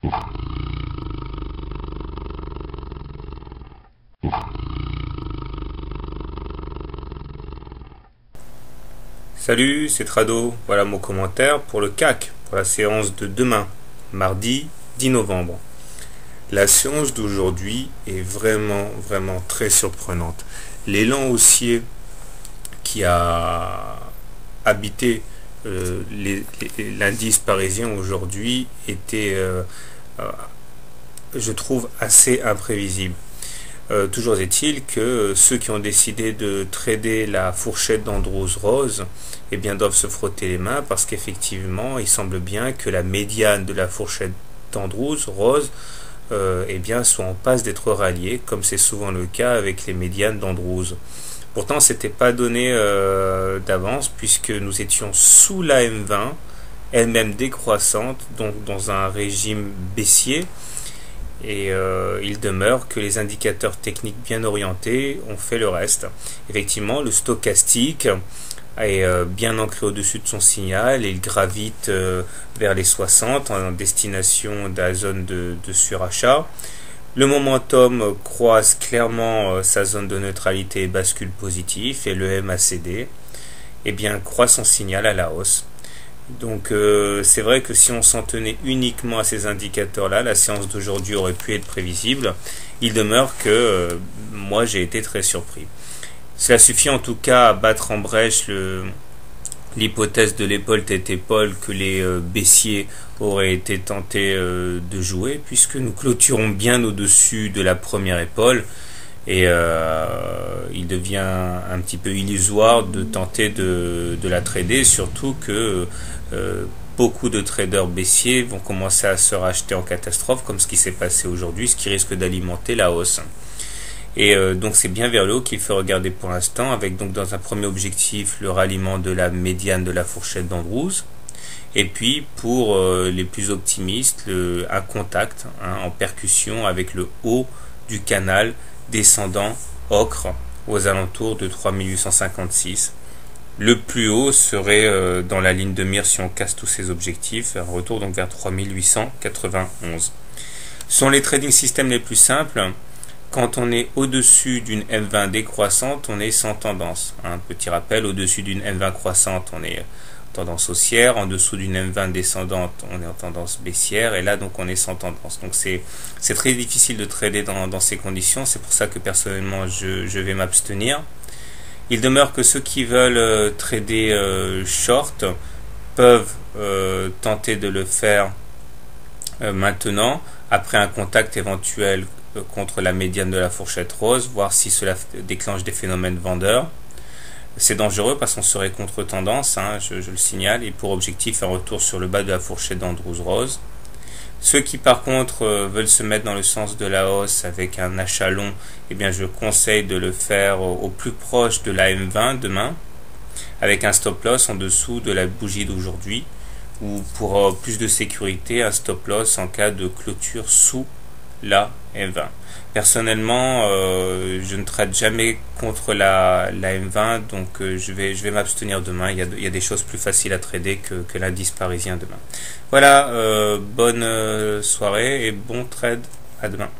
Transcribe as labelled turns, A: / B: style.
A: Salut, c'est Trado. Voilà mon commentaire pour le CAC, pour la séance de demain, mardi 10 novembre. La séance d'aujourd'hui est vraiment très surprenante. L'élan haussier qui a habité l'indice parisien aujourd'hui était, je trouve, assez imprévisible. Toujours est-il que ceux qui ont décidé de trader la fourchette d'Andrews Rose doivent se frotter les mains parce qu'effectivement il semble bien que la médiane de la fourchette d'Andrews Rose soit en passe d'être ralliée, comme c'est souvent le cas avec les médianes d'Andrews. Pourtant c'était pas donné d'avance puisque nous étions sous la M20, elle-même décroissante, donc dans un régime baissier. Et il demeure que les indicateurs techniques bien orientés ont fait le reste. Effectivement, le stochastique est bien ancré au-dessus de son signal et il gravite vers les 60 en destination de la zone de surachat. Le momentum croise clairement sa zone de neutralité et bascule positif, et le MACD croît son signal à la hausse. Donc c'est vrai que si on s'en tenait uniquement à ces indicateurs-là, la séance d'aujourd'hui aurait pu être prévisible. Il demeure que moi j'ai été très surpris. Cela suffit en tout cas à battre en brèche l'hypothèse de l'épaule tête-épaule que les baissiers auraient été tentés de jouer, puisque nous clôturons bien au-dessus de la première épaule. Et il devient un petit peu illusoire de tenter de la trader, surtout que beaucoup de traders baissiers vont commencer à se racheter en catastrophe, comme ce qui s'est passé aujourd'hui, ce qui risque d'alimenter la hausse. Et donc c'est bien vers le haut qu'il faut regarder pour l'instant, avec donc dans un premier objectif le ralliement de la médiane de la fourchette d'Andrews. Et puis pour les plus optimistes, un contact en percussion avec le haut du canal descendant ocre aux alentours de 3856. Le plus haut serait dans la ligne de mire si on casse tous ces objectifs, un retour donc vers 3891. Ce sont les trading systems les plus simples. Quand on est au-dessus d'une M20 décroissante, on est sans tendance. Un petit rappel, au-dessus d'une M20 croissante, on est tendance haussière, en dessous d'une M20 descendante, on est en tendance baissière, et là donc on est sans tendance. Donc c'est très difficile de trader dans ces conditions, c'est pour ça que personnellement je vais m'abstenir. Il demeure que ceux qui veulent trader short peuvent tenter de le faire maintenant, après un contact éventuel contre la médiane de la fourchette rose, voir si cela déclenche des phénomènes vendeurs. C'est dangereux parce qu'on serait contre-tendance, je le signale, et pour objectif un retour sur le bas de la fourchette d'Andrews Rose. Ceux qui par contre veulent se mettre dans le sens de la hausse avec un achat long, je conseille de le faire au plus proche de la M20 demain, avec un stop loss en dessous de la bougie d'aujourd'hui, ou pour plus de sécurité, un stop loss en cas de clôture sous la M20. Personnellement, je ne trade jamais contre la M20, donc je vais m'abstenir demain. Il y a des choses plus faciles à trader que l'indice parisien demain. Voilà, bonne soirée et bon trade à demain.